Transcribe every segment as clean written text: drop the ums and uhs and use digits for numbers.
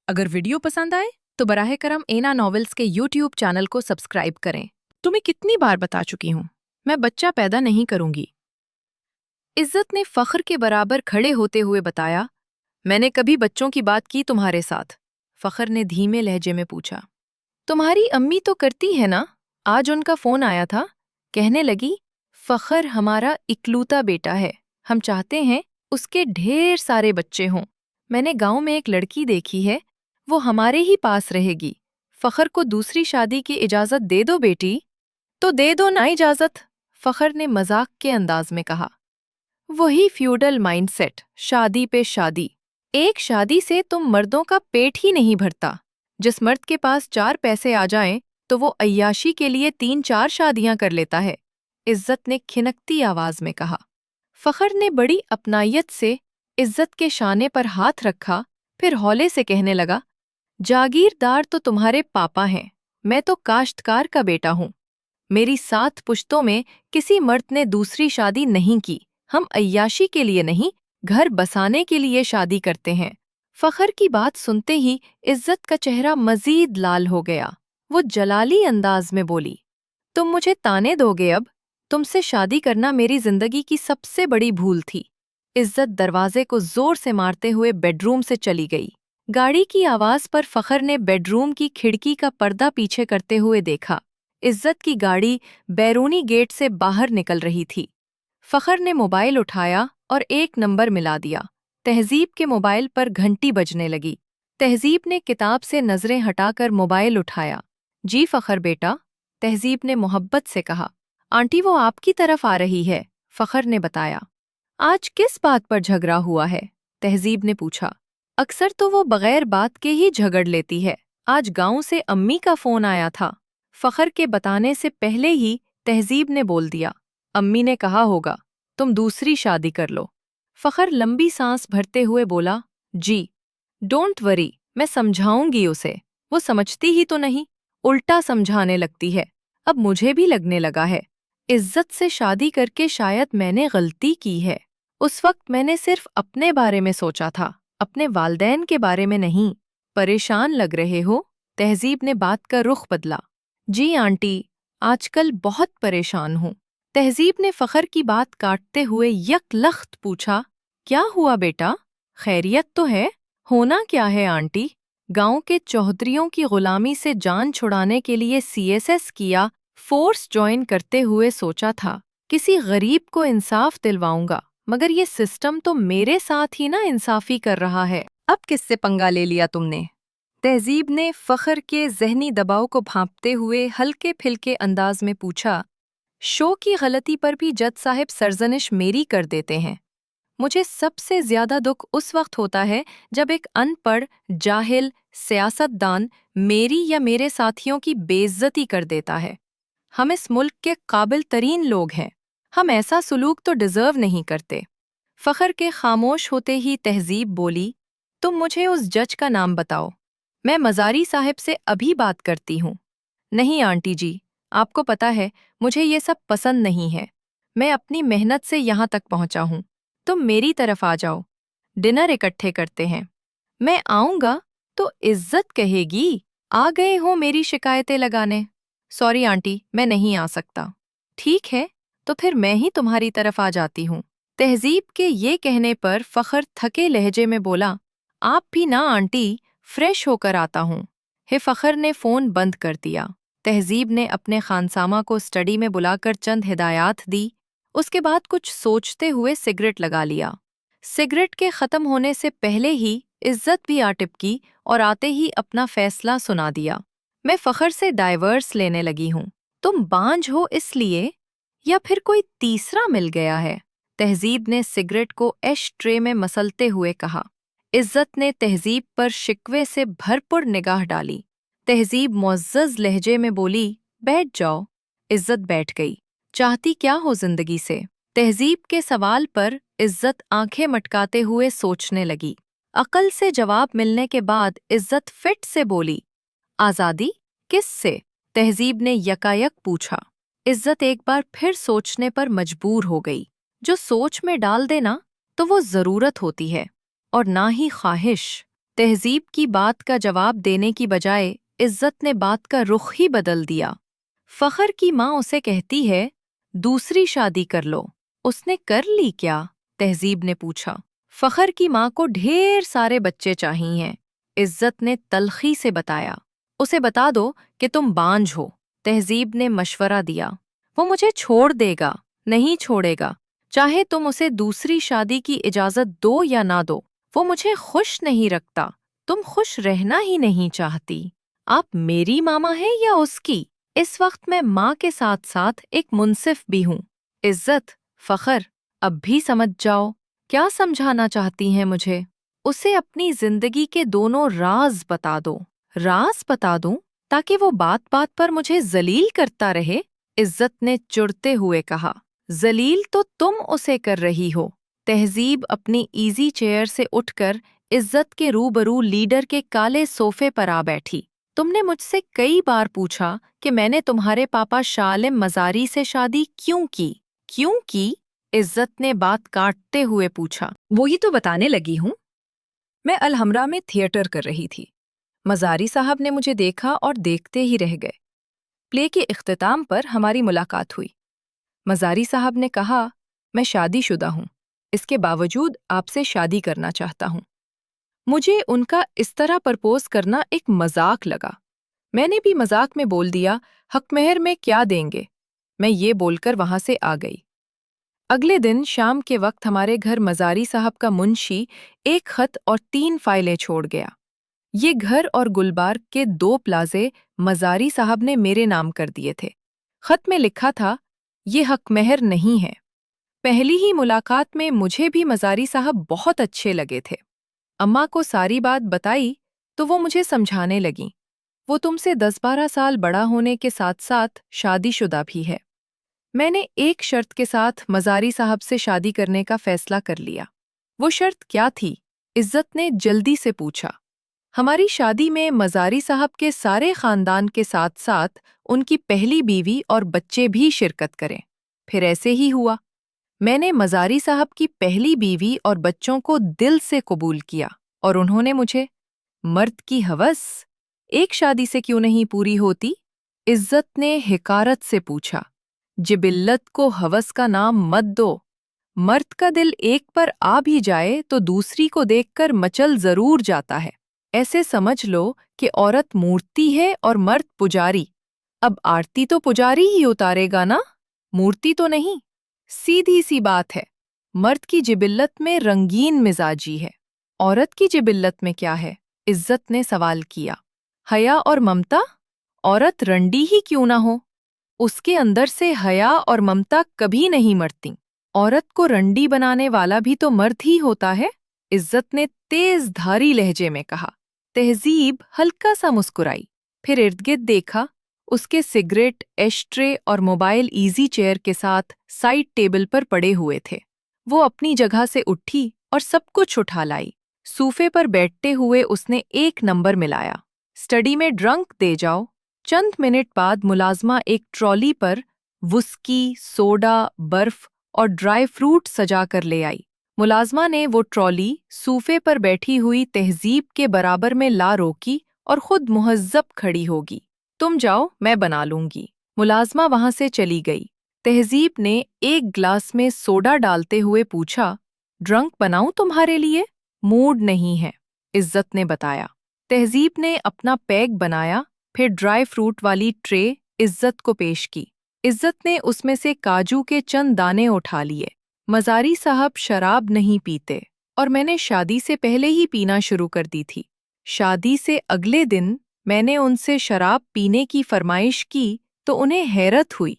अगर वीडियो पसंद आए तो बराह करम एना नॉवेल्स के यूट्यूब चैनल को सब्सक्राइब करें। तुम्हें कितनी बार बता चुकी हूँ, मैं बच्चा पैदा नहीं करूंगी। इज्जत ने फख्र के बराबर खड़े होते हुए बताया, मैंने कभी बच्चों की बात की तुम्हारे साथ? फख्र ने धीमे लहजे में पूछा। तुम्हारी अम्मी तो करती है ना, आज उनका फोन आया था, कहने लगी फख्र हमारा इकलौता बेटा है, हम चाहते हैं उसके ढेर सारे बच्चे हों। मैंने गांव में एक लड़की देखी है, वो हमारे ही पास रहेगी। फख्र को दूसरी शादी की इजाजत दे दो बेटी। तो दे दो ना इजाजत, फख्र ने मजाक के अंदाज में कहा। वही फ्यूडल माइंडसेट, शादी पे शादी। एक शादी से तुम मर्दों का पेट ही नहीं भरता। जिस मर्द के पास 4 पैसे आ जाएं तो वो अय्याशी के लिए 3-4 शादियां कर लेता है, इज्जत ने खिनकती आवाज में कहा। फख्र ने बड़ी अपनायत से इज्जत के शाने पर हाथ रखा, फिर हौले से कहने लगा, जागीरदार तो तुम्हारे पापा हैं, मैं तो काश्तकार का बेटा हूँ। मेरी 7 पुश्तों में किसी मर्द ने दूसरी शादी नहीं की। हम अय्याशी के लिए नहीं, घर बसाने के लिए शादी करते हैं। फख्र की बात सुनते ही इज्जत का चेहरा मजीद लाल हो गया। वो जलाली अंदाज में बोली, तुम मुझे ताने दोगे अब? तुमसे शादी करना मेरी जिंदगी की सबसे बड़ी भूल थी। इज्जत दरवाजे को जोर से मारते हुए बेडरूम से चली गई। गाड़ी की आवाज पर फख्र ने बेडरूम की खिड़की का पर्दा पीछे करते हुए देखा। इज्जत की गाड़ी बैरूनी गेट से बाहर निकल रही थी। फख्र ने मोबाइल उठाया और एक नंबर मिला दिया। तहजीब के मोबाइल पर घंटी बजने लगी। तहजीब ने किताब से नजरें हटाकर मोबाइल उठाया। जी फख्र बेटा, तहजीब ने मोहब्बत से कहा। आंटी वो आपकी तरफ आ रही है, फख्र ने बताया। आज किस बात पर झगड़ा हुआ है? तहजीब ने पूछा। अक्सर तो वो बगैर बात के ही झगड़ लेती है, आज गांव से अम्मी का फोन आया था। फख्र के बताने से पहले ही तहजीब ने बोल दिया, अम्मी ने कहा होगा तुम दूसरी शादी कर लो। फख्र लंबी सांस भरते हुए बोला, जी डोंट वरी, मैं समझाऊंगी उसे। वो समझती ही तो नहीं, उल्टा समझाने लगती है। अब मुझे भी लगने लगा है, इज्जत से शादी करके शायद मैंने गलती की है। उस वक्त मैंने सिर्फ अपने बारे में सोचा था, अपने वालदैन के बारे में नहीं। परेशान लग रहे हो? तहजीब ने बात का रुख बदला। जी आंटी, आजकल बहुत परेशान हूँ। तहजीब ने फख्र की बात काटते हुए यकलख्त पूछा, क्या हुआ बेटा? खैरियत तो है? होना क्या है आंटी? गांव के चौधरियों की गुलामी से जान छुड़ाने के लिए सीएसएस किया, फोर्स ज्वाइन करते हुए सोचा था किसी गरीब को इंसाफ दिलवाऊंगा, मगर ये सिस्टम तो मेरे साथ ही ना इंसाफी कर रहा है। अब किससे पंगा ले लिया तुमने? तहजीब ने फख्र के जहनी दबाव को भांपते हुए हल्के फिल्के अंदाज में पूछा। शो की गलती पर भी जज साहब सरजनिश मेरी कर देते हैं। मुझे सबसे ज्यादा दुख उस वक्त होता है जब एक अनपढ़, जाहिल सियासतदान मेरी या मेरे साथियों की बेइज्जती कर देता है। हम इस मुल्क के काबिल तरीन लोग हैं, हम ऐसा सुलूक तो डिजर्व नहीं करते। फख्र के खामोश होते ही तहजीब बोली, तुम मुझे उस जज का नाम बताओ, मैं मजारी साहब से अभी बात करती हूँ। नहीं आंटी जी, आपको पता है मुझे ये सब पसंद नहीं है। मैं अपनी मेहनत से यहाँ तक पहुँचा हूँ, तुम मेरी तरफ आ जाओ, डिनर इकट्ठे करते हैं। मैं आऊँगा तो इज्जत कहेगी, आ गए हो मेरी शिकायतें लगाने। सॉरी आंटी, मैं नहीं आ सकता। ठीक है, तो फिर मैं ही तुम्हारी तरफ आ जाती हूँ। तहजीब के ये कहने पर फख्र थके लहजे में बोला, आप भी ना आंटी, फ्रेश होकर आता हूँ। फख्र ने फ़ोन बंद कर दिया। तहजीब ने अपने खानसामा को स्टडी में बुलाकर चंद हिदायत दी। उसके बाद कुछ सोचते हुए सिगरेट लगा लिया। सिगरेट के ख़त्म होने से पहले ही इज्जत भी आ टिपकी और आते ही अपना फैसला सुना दिया। मैं फख्र से डाइवर्स लेने लगी हूँ। तुम बांझ हो इसलिए, या फिर कोई तीसरा मिल गया है? तहजीब ने सिगरेट को एश ट्रे में मसलते हुए कहा। इज्जत ने तहजीब पर शिकवे से भरपूर निगाह डाली। तहजीब मुअज़्ज़ज़ लहजे में बोली, बैठ जाओ। इज्जत बैठ गई। चाहती क्या हो जिंदगी से? तहजीब के सवाल पर इज्जत आंखें मटकाते हुए सोचने लगी। अकल से जवाब मिलने के बाद इज्जत फिट से बोली, आज़ादी? किस से? तहजीब ने यकायक पूछा। इज्जत एक बार फिर सोचने पर मजबूर हो गई। जो सोच में डाल देना तो वो जरूरत होती है और ना ही ख्वाहिश। तहजीब की बात का जवाब देने की बजाय इज्जत ने बात का रुख ही बदल दिया। फखर की माँ उसे कहती है, दूसरी शादी कर लो। उसने कर ली क्या? तहजीब ने पूछा। फखर की माँ को ढेर सारे बच्चे चाहिए। इज्जत ने तल्खी से बताया। उसे बता दो कि तुम बांझ हो। तहजीब ने मशवरा दिया। वो मुझे छोड़ देगा। नहीं छोड़ेगा, चाहे तुम उसे दूसरी शादी की इजाजत दो या ना दो। वो मुझे खुश नहीं रखता। तुम खुश रहना ही नहीं चाहती। आप मेरी मामा हैं या उसकी? इस वक्त मैं माँ के साथ साथ एक मुंसिफ भी हूँ। इज्जत, फखर, अब भी समझ जाओ। क्या समझाना चाहती हैं मुझे? उसे अपनी जिंदगी के दोनों राज बता दो। राज बता दूं ताकि वो बात बात पर मुझे जलील करता रहे? इज्जत ने चिढ़ते हुए कहा। जलील तो तुम उसे कर रही हो। तहजीब अपनी इजी चेयर से उठकर इज्जत के रूबरू लीडर के काले सोफे पर आ बैठी। तुमने मुझसे कई बार पूछा कि मैंने तुम्हारे पापा शालिम मजारी से शादी क्यों की? क्यों की? इज्जत ने बात काटते हुए पूछा। वो ही तो बताने लगी हूँ। मैं अलहमरा में थिएटर कर रही थी। मजारी साहब ने मुझे देखा और देखते ही रह गए। प्ले के इख्तिताम पर हमारी मुलाकात हुई। मजारी साहब ने कहा, मैं शादीशुदा हूँ, इसके बावजूद आपसे शादी करना चाहता हूँ। मुझे उनका इस तरह प्रपोज करना एक मजाक लगा। मैंने भी मजाक में बोल दिया, हकमहर में क्या देंगे? मैं ये बोलकर वहां से आ गई। अगले दिन शाम के वक्त हमारे घर मजारी साहब का मुंशी एक खत और 3 फाइलें छोड़ गया। ये घर और गुलबार्ग के 2 प्लाजे मजारी साहब ने मेरे नाम कर दिए थे। खत में लिखा था, ये हकमहर नहीं है। पहली ही मुलाकात में मुझे भी मजारी साहब बहुत अच्छे लगे थे। अम्मा को सारी बात बताई तो वो मुझे समझाने लगीं। वो तुमसे 10-12 साल बड़ा होने के साथ साथ शादीशुदा भी है। मैंने एक शर्त के साथ मजारी साहब से शादी करने का फैसला कर लिया। वो शर्त क्या थी? इज्जत ने जल्दी से पूछा। हमारी शादी में मजारी साहब के सारे खानदान के साथ साथ उनकी पहली बीवी और बच्चे भी शिरकत करें। फिर ऐसे ही हुआ। मैंने मजारी साहब की पहली बीवी और बच्चों को दिल से कबूल किया और उन्होंने मुझे। मर्द की हवस एक शादी से क्यों नहीं पूरी होती? इज्जत ने हिकारत से पूछा। जिबिल्लत को हवस का नाम मत दो। मर्द का दिल एक पर आ भी जाए तो दूसरी को देखकर मचल जरूर जाता है। ऐसे समझ लो कि औरत मूर्ति है और मर्द पुजारी। अब आरती तो पुजारी ही उतारेगा ना, मूर्ति तो नहीं। सीधी सी बात है। मर्द की जिबिल्लत में रंगीन मिजाजी है। औरत की जिबिल्लत में क्या है? इज्जत ने सवाल किया। हया और ममता? औरत रंडी ही क्यों ना हो, उसके अंदर से हया और ममता कभी नहीं मरती। औरत को रंडी बनाने वाला भी तो मर्द ही होता है। इज्जत ने तेज धारी लहजे में कहा। तहजीब हल्का सा मुस्कुराई, फिर इर्दगिर्द देखा। उसके सिगरेट, एशट्रे और मोबाइल इजी चेयर के साथ साइड टेबल पर पड़े हुए थे। वो अपनी जगह से उठी और सब कुछ उठा लाई। सूफे पर बैठते हुए उसने एक नंबर मिलाया। स्टडी में ड्रंक दे जाओ। चंद मिनट बाद मुलाजमा एक ट्रॉली पर वुस्की, सोडा, बर्फ और ड्राई फ्रूट सजा कर ले आई। मुलाजमा ने वो ट्रॉली सूफे पर बैठी हुई तहजीब के बराबर में ला रोकी और खुद मुहज्जब खड़ी होगी। तुम जाओ, मैं बना लूंगी। मुलाजमा वहां से चली गई। तहजीब ने एक ग्लास में सोडा डालते हुए पूछा, ड्रंक बनाऊं तुम्हारे लिए? मूड नहीं है, इज्जत ने बताया। तहजीब ने अपना पैग बनाया, फिर ड्राई फ्रूट वाली ट्रे इज्जत को पेश की। इज्जत ने उसमें से काजू के चंद दाने उठा लिए। मजारी साहब शराब नहीं पीते और मैंने शादी से पहले ही पीना शुरू कर दी थी। शादी से अगले दिन मैंने उनसे शराब पीने की फरमाइश की तो उन्हें हैरत हुई।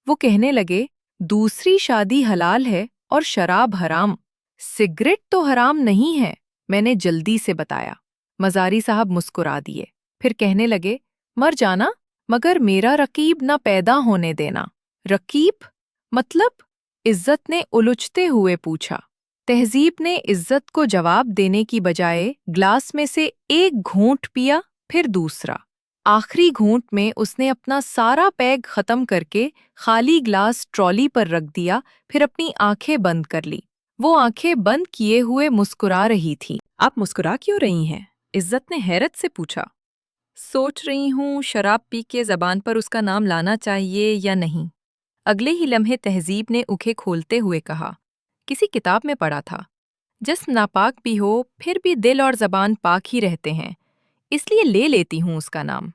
वो कहने लगे, दूसरी शादी हलाल है और शराब हराम। सिगरेट तो हराम नहीं है, मैंने जल्दी से बताया। मजारी साहब मुस्कुरा दिए, फिर कहने लगे, मर जाना मगर मेरा रकीब न पैदा होने देना। रकीब मतलब? इज्जत ने उलझते हुए पूछा। तहजीब ने इज्जत को जवाब देने की बजाय ग्लास में से एक घूंट पिया, फिर दूसरा। आखिरी घूंट में उसने अपना सारा पैग खत्म करके खाली ग्लास ट्रॉली पर रख दिया, फिर अपनी आंखें बंद कर ली। वो आंखें बंद किए हुए मुस्कुरा रही थी। आप मुस्कुरा क्यों रही हैं? عزت نے حیرت سے پوچھا۔ سوچ رہی ہوں شراب پی کے زبان پر اس کا نام لانا چاہیے یا نہیں۔ اگلے ہی لمحے تہذیب نے انکھیں کھولتے ہوئے کہا، کسی کتاب میں پڑھا تھا، جسم ناپاک بھی ہو پھر بھی دل اور زبان پاک ہی رہتے ہیں، اس لیے لے لیتی ہوں اس کا نام۔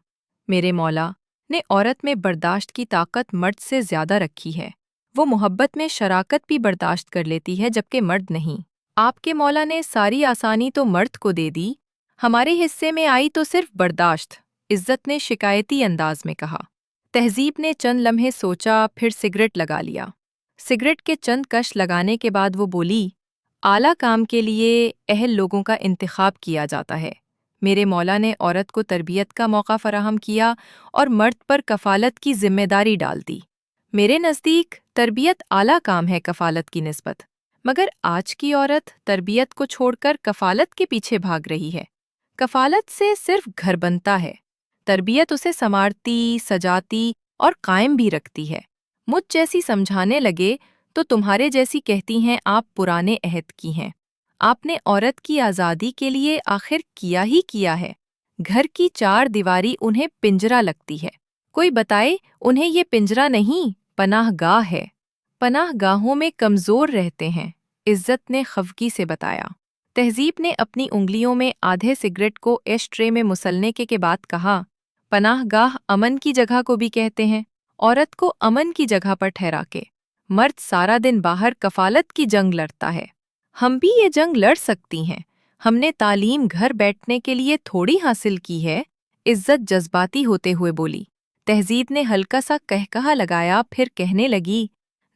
میرے مولا نے عورت میں برداشت کی طاقت مرد سے زیادہ رکھی ہے، وہ محبت میں شراکت بھی برداشت کر لیتی ہے جبکہ مرد نہیں۔ آپ کے مولا نے ساری آسانی تو مرد کو دے دی، ہمارے حصے میں آئی تو صرف برداشت، عزت نے شکایتی انداز میں کہا۔ تہذیب نے چند لمحے سوچا، پھر سگریٹ لگا لیا۔ سگریٹ کے چند کش لگانے کے بعد وہ بولی، اعلیٰ کام کے لیے اہل لوگوں کا انتخاب کیا جاتا ہے۔ میرے مولا نے عورت کو تربیت کا موقع فراہم کیا اور مرد پر کفالت کی ذمہ داری ڈال دی۔ میرے نزدیک تربیت اعلیٰ کام ہے کفالت کی نسبت، مگر آج کی عورت تربیت کو چھوڑ کر کفالت کے پیچھے بھاگ رہی ہے۔ کفالت سے صرف گھر بنتا ہے، تربیت اسے سنوارتی، سجاتی اور قائم بھی رکھتی ہے۔ مجھ جیسی سمجھانے لگے تو تمہارے جیسی کہتی ہیں آپ پرانے عہد کی ہیں۔ آپ نے عورت کی آزادی کے لیے آخر کیا ہی کیا ہے۔ گھر کی چار دیواری انہیں پنجرا لگتی ہے۔ کوئی بتائے انہیں یہ پنجرا نہیں، پناہ گاہ ہے۔ پناہ گاہوں میں کمزور رہتے ہیں، عزت نے خفگی سے بتایا۔ تہذیب نے اپنی انگلیوں میں آدھے سگریٹ کو ایش ٹرے میں مسلنے کے بعد کہا، پناہ گاہ امن کی جگہ کو بھی کہتے ہیں، عورت کو امن کی جگہ پر ٹھہرا کے۔ مرد سارا دن باہر کفالت کی جنگ لڑتا ہے، ہم بھی یہ جنگ لڑ سکتی ہیں، ہم نے تعلیم گھر بیٹھنے کے لیے تھوڑی حاصل کی ہے، عزت جذباتی ہوتے ہوئے بولی۔ تہذیب نے ہلکا سا کہکہا لگایا، پھر کہنے لگی،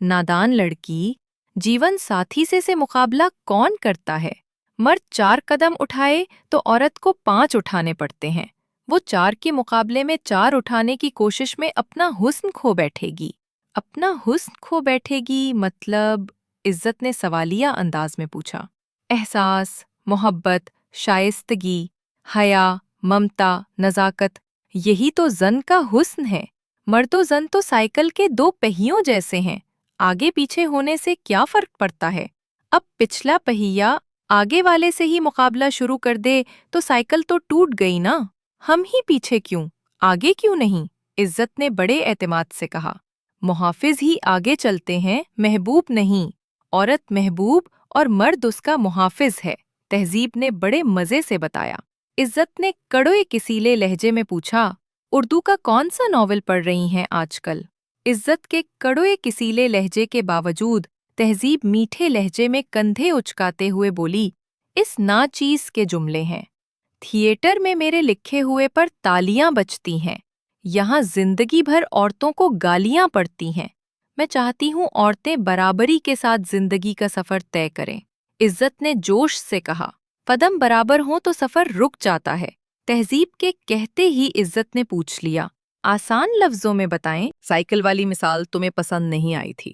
نادان لڑکی، جیون ساتھی سے مقابلہ کون کرتا ہے؟ مرد 4 قدم اٹھائے تو عورت کو 5 اٹھانے پڑتے ہیں، وہ 4 کے مقابلے میں 4 اٹھانے کی کوشش میں اپنا حسن کھو بیٹھے گی۔ اپنا حسن کھو بیٹھے گی مطلب؟ عزت نے سوالیہ انداز میں پوچھا۔ احساس، محبت، شائستگی، حیا، ممتا، نزاکت، یہی تو زن کا حسن ہے۔ مرد و زن تو سائیکل کے 2 پہیوں جیسے ہیں، آگے پیچھے ہونے سے کیا فرق پڑتا ہے؟ اب پچھلا پہیا آگے والے سے ہی مقابلہ شروع کر دے تو سائیکل تو ٹوٹ گئی نا، ہم ہی پیچھے کیوں، آگے کیوں نہیں؟ عزت نے بڑے اعتماد سے کہا۔ محافظ ہی آگے چلتے ہیں، محبوب نہیں، عورت محبوب اور مرد اس کا محافظ ہے، تہذیب نے بڑے مزے سے بتایا۔ عزت نے کڑوے کسیلے لہجے میں پوچھا، اردو کا کون سا ناول پڑھ رہی ہیں آج کل؟ عزت کے کڑوے کسیلے لہجے کے باوجود تہذیب میٹھے لہجے میں کندھے اچکاتے ہوئے بولی، اس ناچیز کے جملے ہیں، تھیٹر میں میرے لکھے ہوئے پر تالیاں بجتی ہیں، یہاں زندگی بھر عورتوں کو گالیاں پڑتی ہیں، میں چاہتی ہوں عورتیں برابری کے ساتھ زندگی کا سفر طے کریں۔ عزت نے جوش سے کہا، قدم برابر ہوں تو سفر رک جاتا ہے۔ تہذیب کے کہتے ہی عزت نے پوچھ لیا، آسان لفظوں میں بتائیں، سائیکل والی مثال تمہیں پسند نہیں آئی تھی۔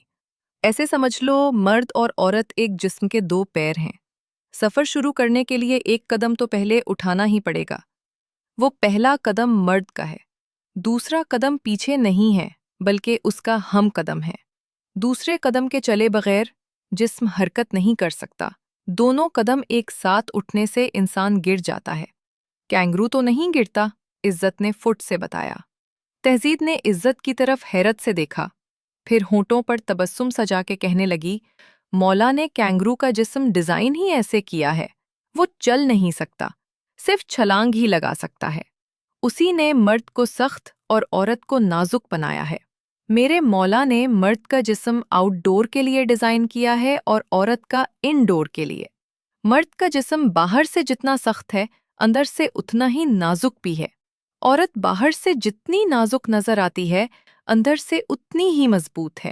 ایسے سمجھ لو مرد اور عورت ایک جسم کے 2 پیر ہیں، سفر شروع کرنے کے لیے ایک قدم تو پہلے اٹھانا ہی پڑے گا، وہ پہلا قدم مرد کا ہے، دوسرا قدم پیچھے نہیں ہے بلکہ اس کا ہم قدم ہے۔ دوسرے قدم کے چلے بغیر جسم حرکت نہیں کر سکتا، دونوں قدم ایک ساتھ اٹھنے سے انسان گر جاتا ہے۔ کینگرو تو نہیں گرتا، عزت نے فٹ سے بتایا۔ تہذیب نے عزت کی طرف حیرت سے دیکھا، پھر ہونٹوں پر تبسم سجا کے کہنے لگی، مولا نے کینگرو کا جسم ڈیزائن ہی ایسے کیا ہے، وہ چل نہیں سکتا، صرف چھلانگ ہی لگا سکتا ہے۔ اسی نے مرد کو سخت اور عورت کو نازک بنایا ہے۔ میرے مولا نے مرد کا جسم آؤٹ ڈور کے لیے ڈیزائن کیا ہے اور عورت کا ان ڈور کے لیے۔ مرد کا جسم باہر سے جتنا سخت ہے، اندر سے اتنا ہی نازک بھی ہے۔ عورت باہر سے جتنی نازک نظر آتی ہے، اندر سے اتنی ہی مضبوط ہے،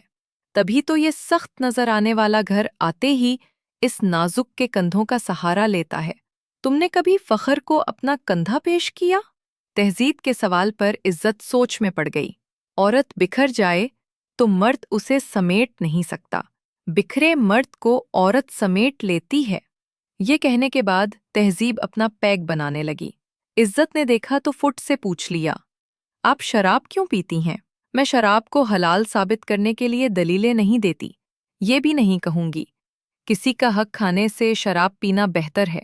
تبھی تو یہ سخت نظر آنے والا گھر آتے ہی اس نازک کے کندھوں کا سہارا لیتا ہے۔ تم نے کبھی فخر کو اپنا کندھا پیش کیا؟ تہذیب کے سوال پر عزت سوچ میں پڑ گئی۔ عورت بکھر جائے تو مرد اسے سمیٹ نہیں سکتا، بکھرے مرد کو عورت سمیٹ لیتی ہے۔ یہ کہنے کے بعد تہذیب اپنا پیک بنانے لگی۔ عزت نے دیکھا تو فٹ سے پوچھ لیا، آپ شراب کیوں پیتی ہیں؟ میں شراب کو حلال ثابت کرنے کے لیے دلیلیں نہیں دیتی، یہ بھی نہیں کہوں گی، کسی کا حق کھانے سے شراب پینا بہتر ہے۔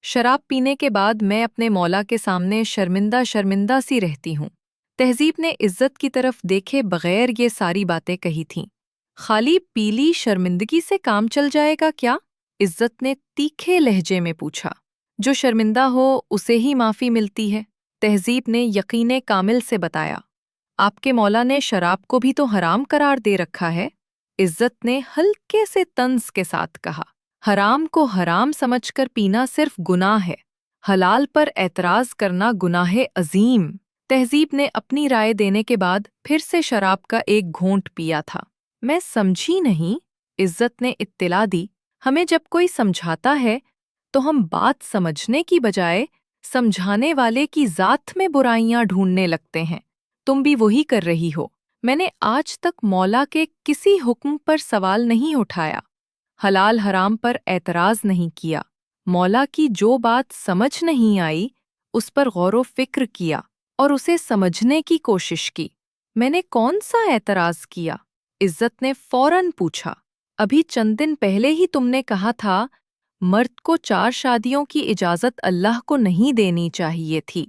शराब पीने के बाद मैं अपने मौला के सामने शर्मिंदा शर्मिंदा सी रहती हूँ। तहजीब ने इज्जत की तरफ देखे बगैर ये सारी बातें कही थीं। खाली पीली शर्मिंदगी से काम चल जाएगा क्या? इज्जत ने तीखे लहजे में पूछा। जो शर्मिंदा हो उसे ही माफ़ी मिलती है। तहजीब ने यकीने कामिल से बताया। आपके मौला ने शराब को भी तो हराम करार दे रखा है। इज्जत ने हल्के से तंज के साथ कहा। हराम को हराम समझकर पीना सिर्फ गुनाह है, हलाल पर एतराज़ करना गुनाह अजीम। तहजीब ने अपनी राय देने के बाद फिर से शराब का एक घूंट पिया था। मैं समझी नहीं, इज्जत ने इत्तिला दी। हमें जब कोई समझाता है तो हम बात समझने की बजाय समझाने वाले की ज़ात में बुराइयां ढूंढने लगते हैं। तुम भी वही कर रही हो। मैंने आज तक मौला के किसी हुक्म पर सवाल नहीं उठाया, हलाल हराम पर एतराज़ नहीं किया। मौला की जो बात समझ नहीं आई उस पर गौर फिक्र किया और उसे समझने की कोशिश की। मैंने कौन सा एतराज़ किया? इज्जत ने फौरन पूछा। अभी चंद दिन पहले ही तुमने कहा था मर्द को 4 शादियों की इजाज़त अल्लाह को नहीं देनी चाहिए थी,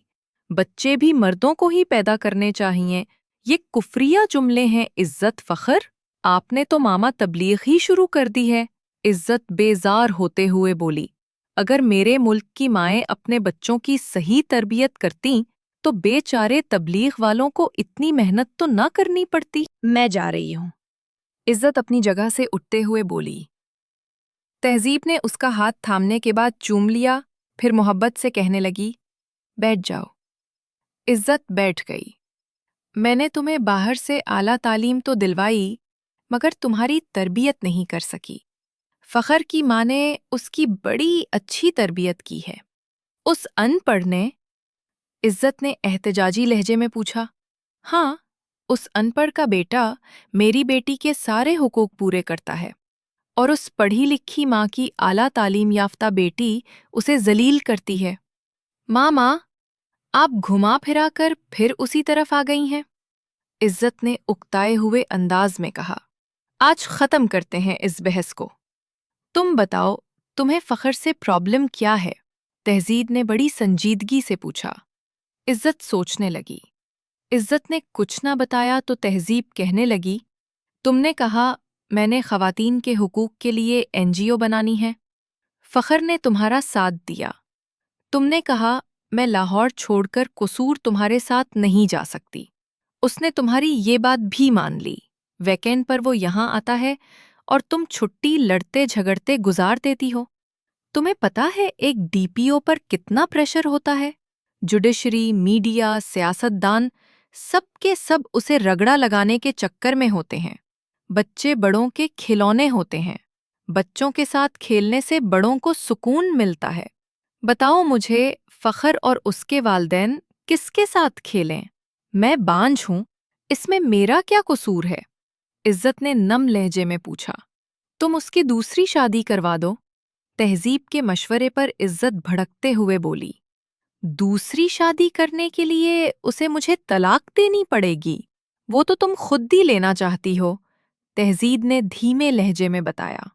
बच्चे भी मर्दों को ही पैदा करने चाहिए। ये कुफ्रिया जुमले हैं इज्जत फ़ख्र। आपने तो मामा तबलीग ही शुरू कर दी है। इज्जत बेजार होते हुए बोली। अगर मेरे मुल्क की माएँ अपने बच्चों की सही तरबियत करतीं तो बेचारे तबलीग वालों को इतनी मेहनत तो ना करनी पड़ती। मैं जा रही हूँ, इज्जत अपनी जगह से उठते हुए बोली। तहजीब ने उसका हाथ थामने के बाद चूम लिया, फिर मोहब्बत से कहने लगी, बैठ जाओ। इज्जत बैठ गई। मैंने तुम्हें बाहर से आला तालीम तो दिलवाई, मगर तुम्हारी तरबियत नहीं कर सकी। फ़ख्र की माँ ने उसकी बड़ी अच्छी तरबियत की है। उस अनपढ़ ने? इज्जत ने एहतजाजी लहजे में पूछा। हाँ, उस अनपढ़ का बेटा मेरी बेटी के सारे हुकूक पूरे करता है, और उस पढ़ी लिखी माँ की आला तालीम याफ्ता बेटी उसे जलील करती है। माँ, आप घुमा फिरा कर फिर उसी तरफ आ गई हैं। इज्जत ने उकताए हुए अंदाज में कहा। आज ख़त्म करते हैं इस बहस को। तुम बताओ, तुम्हें फ़ख्र से प्रॉब्लम क्या है? तहजीब ने बड़ी संजीदगी से पूछा। इज्जत सोचने लगी। इज्जत ने कुछ ना बताया तो तहजीब कहने लगी, तुमने कहा मैंने ख़वातीन के हुकूक के लिए एनजीओ बनानी है। फ़ख्र ने तुम्हारा साथ दिया। तुमने कहा मैं लाहौर छोड़कर कसूर तुम्हारे साथ नहीं जा सकती। उसने तुम्हारी ये बात भी मान ली। वीकेंड पर वो यहाँ आता है और तुम छुट्टी लड़ते झगड़ते गुजार देती हो। तुम्हें पता है एक डीपीओ पर कितना प्रेशर होता है? जुडिशरी, मीडिया, सियासतदान सबके सब उसे रगड़ा लगाने के चक्कर में होते हैं। बच्चे बड़ों के खिलौने होते हैं। बच्चों के साथ खेलने से बड़ों को सुकून मिलता है। बताओ मुझे, फ़ख्र और उसके वालिदैन किसके साथ खेलें? मैं बांझ हूँ, इसमें मेरा क्या कसूर है? इज्जत ने नम लहजे में पूछा। तुम उसकी दूसरी शादी करवा दो। तहजीब के मशवरे पर इज्जत भड़कते हुए बोली। दूसरी शादी करने के लिए उसे मुझे तलाक देनी पड़ेगी? वो तो तुम खुद ही लेना चाहती हो, तहजीब ने धीमे लहजे में बताया।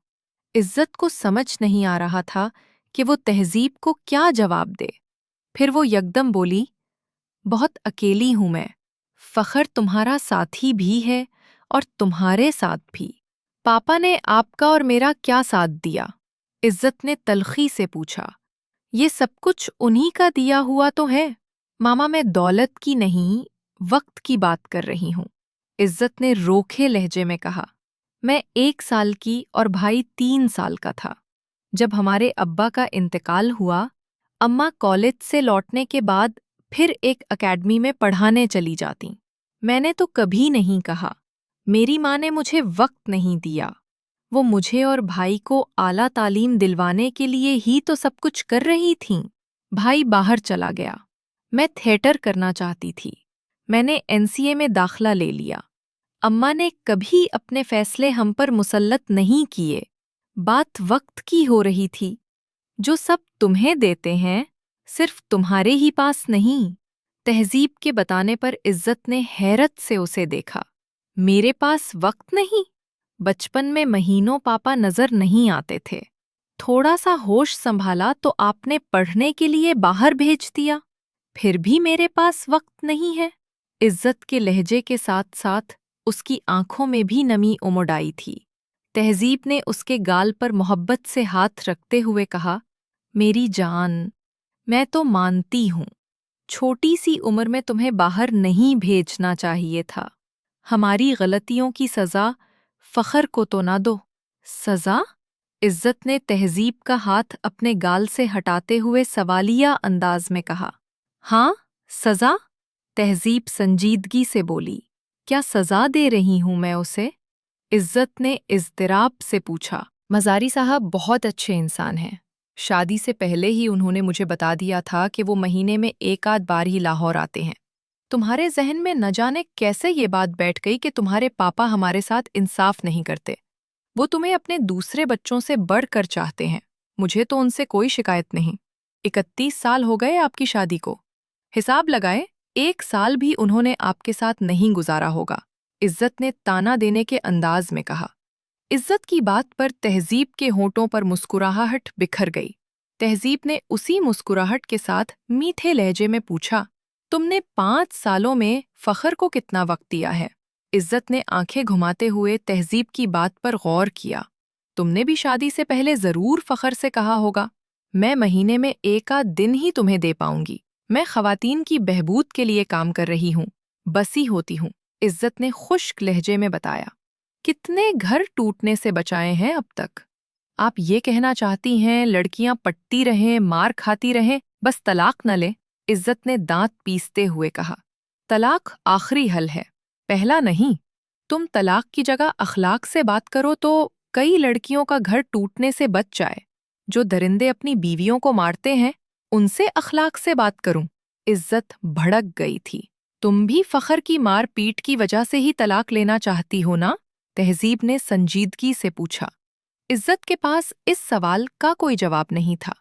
इज्जत को समझ नहीं आ रहा था कि वो तहजीब को क्या जवाब दे। फिर वो यकदम बोली, बहुत अकेली हूं मैं। फ़ख्र तुम्हारा साथी भी है और तुम्हारे साथ भी। पापा ने आपका और मेरा क्या साथ दिया? इज्जत ने तलखी से पूछा। ये सब कुछ उन्हीं का दिया हुआ तो है। मामा, मैं दौलत की नहीं, वक्त की बात कर रही हूँ, इज्जत ने रोखे लहजे में कहा। मैं 1 साल की और भाई 3 साल का था। जब हमारे अब्बा का इंतकाल हुआ, अम्मा कॉलेज से लौटने के बाद फिर एक अकेडमी में पढ़ाने चली जाती। मैंने तो कभी नहीं कहा। मेरी माँ ने मुझे वक्त नहीं दिया। वो मुझे और भाई को आला तालीम दिलवाने के लिए ही तो सब कुछ कर रही थीं। भाई बाहर चला गया। मैं थिएटर करना चाहती थी। मैंने एनसीए में दाखला ले लिया। अम्मा ने कभी अपने फैसले हम पर मुसल्लत नहीं किए। बात वक्त की हो रही थी। जो सब तुम्हें देते हैं, सिर्फ तुम्हारे ही पास नहीं। तहजीब के बताने पर इज्जत ने हैरत से उसे देखा। मेरे पास वक्त नहीं? बचपन में महीनों पापा नजर नहीं आते थे। थोड़ा सा होश संभाला तो आपने पढ़ने के लिए बाहर भेज दिया। फिर भी मेरे पास वक्त नहीं है। इज्जत के लहजे के साथ साथ उसकी आंखों में भी नमी उमड़ आई थी। तहजीब ने उसके गाल पर मोहब्बत से हाथ रखते हुए कहा, मेरी जान, मैं तो मानती हूँ, छोटी सी उम्र में तुम्हें बाहर नहीं भेजना चाहिए था। हमारी गलतियों की सज़ा फ़ख्र को तो ना दो। सज़ा? इज्जत ने तहजीब का हाथ अपने गाल से हटाते हुए सवालिया अंदाज में कहा। हाँ, सज़ा? तहजीब संजीदगी से बोली। क्या सज़ा दे रही हूँ मैं उसे? इज्जत ने इज़्तिराब से पूछा। मज़ारी साहब बहुत अच्छे इंसान हैं। शादी से पहले ही उन्होंने मुझे बता दिया था कि वो महीने में एक आध बार ही लाहौर आते हैं। तुम्हारे जहन में न जाने कैसे ये बात बैठ गई कि तुम्हारे पापा हमारे साथ इंसाफ नहीं करते। वो तुम्हें अपने दूसरे बच्चों से बढ़कर चाहते हैं। मुझे तो उनसे कोई शिकायत नहीं। 31 साल हो गए आपकी शादी को। हिसाब लगाए, 1 साल भी उन्होंने आपके साथ नहीं गुजारा होगा। इज्जत ने ताना देने के अंदाज में कहा। इज्जत की बात पर तहजीब के होंठों पर मुस्कुराहट बिखर गई। तहजीब ने उसी मुस्कुराहट के साथ मीठे लहजे में पूछा, तुमने 5 सालों में फ़ख्र को कितना वक्त दिया है? इज्जत ने आंखें घुमाते हुए तहजीब की बात पर गौर किया। तुमने भी शादी से पहले ज़रूर फ़ख्र से कहा होगा, मैं महीने में एक आध दिन ही तुम्हें दे पाऊंगी। मैं ख़वातीन की बहबूद के लिए काम कर रही हूँ, बसी होती हूँ। इज्जत ने खुश्क लहजे में बताया। कितने घर टूटने से बचाए हैं अब तक? आप ये कहना चाहती हैं लड़कियां पटती रहें, मार खाती रहें, बस तलाक न लें? इज्जत ने दांत पीसते हुए कहा। तलाक आखिरी हल है, पहला नहीं। तुम तलाक की जगह अखलाक से बात करो तो कई लड़कियों का घर टूटने से बच जाए। जो दरिंदे अपनी बीवियों को मारते हैं, उनसे अखलाक से बात करूं? इज्जत भड़क गई थी। तुम भी फ़ख्र की मार पीट की वजह से ही तलाक लेना चाहती हो ना? तहजीब ने संजीदगी से पूछा। इज्जत के पास इस सवाल का कोई जवाब नहीं था।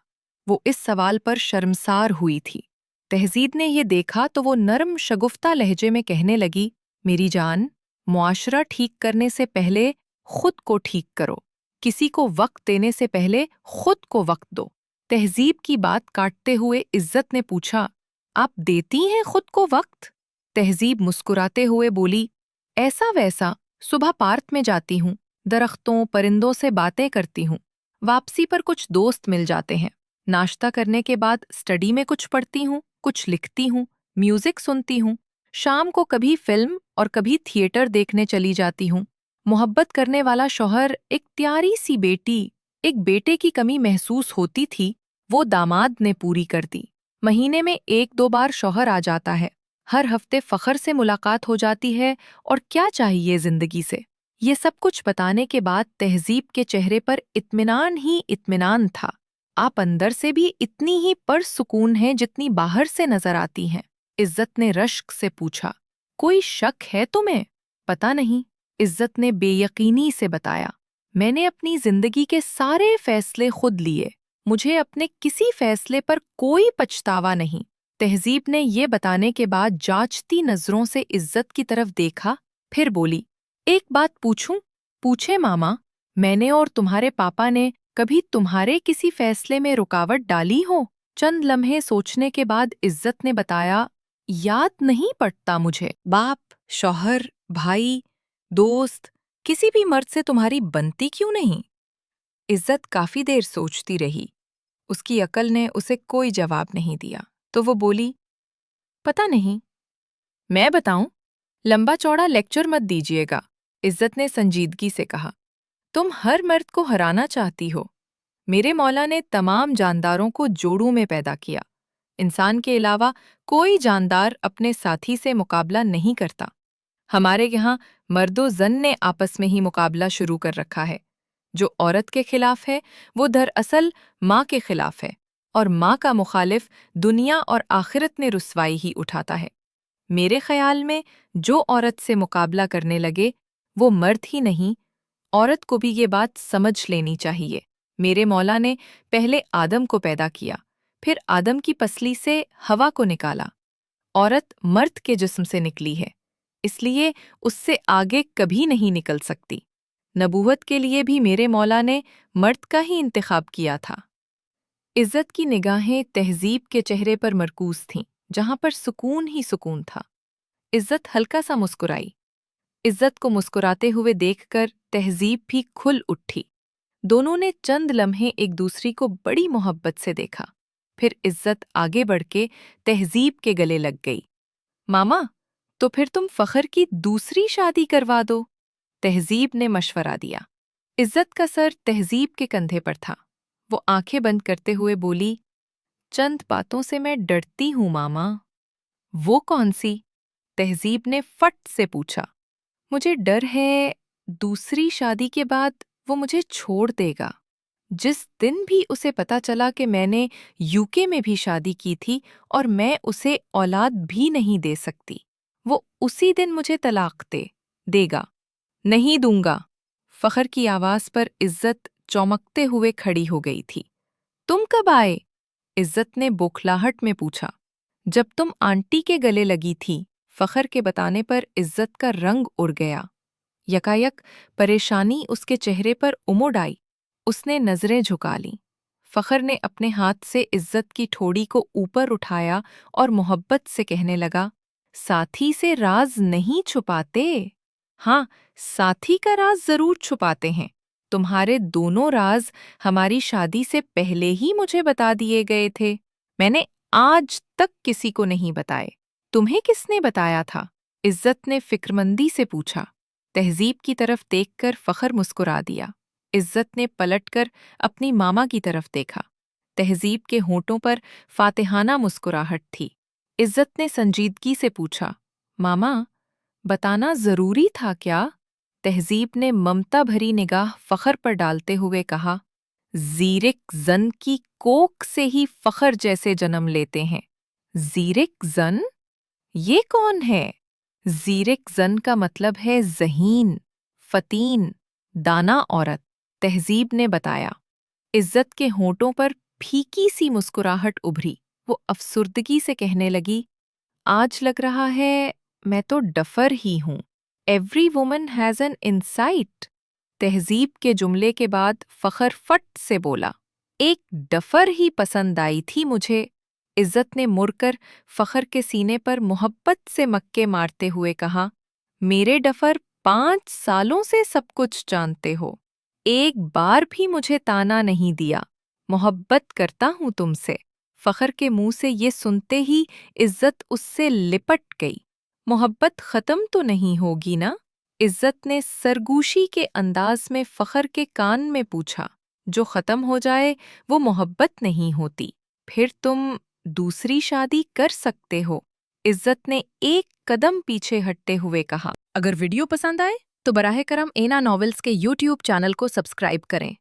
वो इस सवाल पर शर्मसार हुई थी। तहजीब ने ये देखा तो वो नरम शगुफ्ता लहजे में कहने लगी, मेरी जान, मुआशरा ठीक करने से पहले खुद को ठीक करो। किसी को वक्त देने से पहले खुद को वक्त दो। तहजीब की बात काटते हुए इज्जत ने पूछा, आप देती हैं खुद को वक्त? तहजीब मुस्कुराते हुए बोली, ऐसा वैसा, सुबह पार्क में जाती हूँ, दरख्तों परिंदों से बातें करती हूँ। वापसी पर कुछ दोस्त मिल जाते हैं। नाश्ता करने के बाद स्टडी में कुछ पढ़ती हूँ, कुछ लिखती हूँ, म्यूजिक सुनती हूँ। शाम को कभी फिल्म और कभी थिएटर देखने चली जाती हूँ। मोहब्बत करने वाला शौहर, एक प्यारी सी बेटी, एक बेटे की कमी महसूस होती थी, वो दामाद ने पूरी कर दी। महीने में 1-2 बार शौहर आ जाता है। हर हफ्ते फ़ख्र से मुलाकात हो जाती है और क्या चाहिए जिंदगी से? ये सब कुछ बताने के बाद तहजीब के चेहरे पर इत्मीनान ही इत्मीनान था। आप अंदर से भी इतनी ही परसुकून हैं जितनी बाहर से नजर आती हैं। इज्जत ने रश्क से पूछा, कोई शक है तुम्हें? पता नहीं, इज्जत ने बेयकीनी से बताया। मैंने अपनी जिंदगी के सारे फैसले खुद लिए। मुझे अपने किसी फैसले पर कोई पछतावा नहीं। तहजीब ने ये बताने के बाद जांचती नजरों से इज्जत की तरफ देखा, फिर बोली, एक बात पूछूं? पूछे मामा। मैंने और तुम्हारे पापा ने कभी तुम्हारे किसी फैसले में रुकावट डाली हो? चंद लम्हे सोचने के बाद इज्जत ने बताया, याद नहीं पड़ता मुझे। बाप, शौहर, भाई, दोस्त, किसी भी मर्द से तुम्हारी बनती क्यों नहीं? इज्जत काफी देर सोचती रही। उसकी अकल ने उसे कोई जवाब नहीं दिया, तो वो बोली, पता नहीं। मैं बताऊं? लंबा चौड़ा लेक्चर मत दीजिएगा। इज्जत ने संजीदगी से कहा, तुम हर मर्द को हराना चाहती हो। मेरे मौला ने तमाम जानदारों को जोड़ों में पैदा किया। इंसान के अलावा कोई जानदार अपने साथी से मुकाबला नहीं करता। हमारे यहाँ मर्दो जन ने आपस में ही मुकाबला शुरू कर रखा है। जो औरत के खिलाफ है वो दरअसल माँ के खिलाफ है, और माँ का मुखालिफ दुनिया और आखिरत में रुसवाई ही उठाता है। मेरे ख्याल में जो औरत से मुकाबला करने लगे वो मर्द ही नहीं, औरत को भी ये बात समझ लेनी चाहिए। मेरे मौला ने पहले आदम को पैदा किया, फिर आदम की पसली से हवा को निकाला। औरत मर्द के जिस्म से निकली है, इसलिए उससे आगे कभी नहीं निकल सकती। نبوت کے لیے بھی میرے مولا نے مرد کا ہی انتخاب کیا تھا۔ عزت کی نگاہیں تہذیب کے چہرے پر مرکوز تھیں، جہاں پر سکون ہی سکون تھا۔ عزت ہلکا سا مسکرائی۔ عزت کو مسکراتے ہوئے دیکھ کر تہذیب بھی کھل اٹھی۔ دونوں نے چند لمحے ایک دوسری کو بڑی محبت سے دیکھا۔ پھر عزت آگے بڑھ کے تہذیب کے گلے لگ گئی۔ ماما، تو پھر تم فخر کی دوسری شادی کروا دو، تہذیب نے مشورہ دیا۔ عزت کا سر تہذیب کے کندھے پر تھا۔ وہ آنکھیں بند کرتے ہوئے بولی، چند باتوں سے میں ڈرتی ہوں ماما۔ وہ کون سی؟ تہذیب نے فٹ سے پوچھا۔ مجھے ڈر ہے دوسری شادی کے بعد وہ مجھے چھوڑ دے گا۔ جس دن بھی اسے پتا چلا کہ میں نے UK میں بھی شادی کی تھی اور میں اسے اولاد بھی نہیں دے سکتی، وہ اسی دن مجھے طلاق دے گا۔ نہیں دوں گا۔ فخر کی آواز پر عزت چومکتے ہوئے کھڑی ہو گئی تھی۔ تم کب آئے؟ عزت نے بوکھلاہٹ میں پوچھا۔ جب تم آنٹی کے گلے لگی تھی، فخر کے بتانے پر عزت کا رنگ اڑ گیا۔ یکایک پریشانی اس کے چہرے پر امڑ آئی۔ اس نے نظریں جھکا لیں۔ فخر نے اپنے ہاتھ سے عزت کی ٹھوڑی کو اوپر اٹھایا اور محبت سے کہنے لگا، ساتھی سے راز نہیں چھپاتے۔ ہاں، ساتھی کا راز ضرور چھپاتے ہیں۔ تمہارے دونوں راز ہماری شادی سے پہلے ہی مجھے بتا دیے گئے تھے۔ میں نے آج تک کسی کو نہیں بتائے۔ تمہیں کس نے بتایا تھا؟ عزت نے فکرمندی سے پوچھا۔ تہذیب کی طرف دیکھ کر فخر مسکرا دیا۔ عزت نے پلٹ کر اپنی ماما کی طرف دیکھا۔ تہذیب کے ہونٹوں پر فاتحانہ مسکراہٹ تھی۔ عزت نے سنجیدگی سے پوچھا، ماما، بتانا ضروری تھا کیا؟ تہذیب نے ممتا بھری نگاہ فخر پر ڈالتے ہوئے کہا، زیرک زن کی کوکھ سے ہی فخر جیسے جنم لیتے ہیں۔ زیرک زن؟ یہ کون ہے؟ زیرک زن کا مطلب ہے ذہین، فتین، دانا عورت، تہذیب نے بتایا۔ عزت کے ہونٹوں پر پھیکی سی مسکراہٹ ابھری۔ وہ افسردگی سے کہنے لگی، آج لگ رہا ہے میں تو ڈفر ہی ہوں۔ Every woman has an insight. تہذیب کے جملے کے بعد فخر فٹ سے بولا، ایک ڈفر ہی پسند آئی تھی مجھے۔ عزت نے مڑ کر فخر کے سینے پر محبت سے مکے مارتے ہوئے کہا، میرے ڈفر 5 سالوں سے سب کچھ جانتے ہو، ایک بار بھی مجھے تانا نہیں دیا۔ محبت کرتا ہوں تم سے۔ فخر کے منہ سے یہ سنتے ہی عزت اس سے لپٹ گئی۔ محبت ختم تو نہیں ہوگی نا؟ عزت نے سرگوشی کے انداز میں فخر کے کان میں پوچھا۔ جو ختم ہو جائے وہ محبت نہیں ہوتی۔ پھر تم دوسری شادی کر سکتے ہو، عزت نے ایک قدم پیچھے ہٹتے ہوئے کہا۔ اگر ویڈیو پسند آئے تو براہ کرم اینا ناولز کے YouTube چینل کو سبسکرائب کریں۔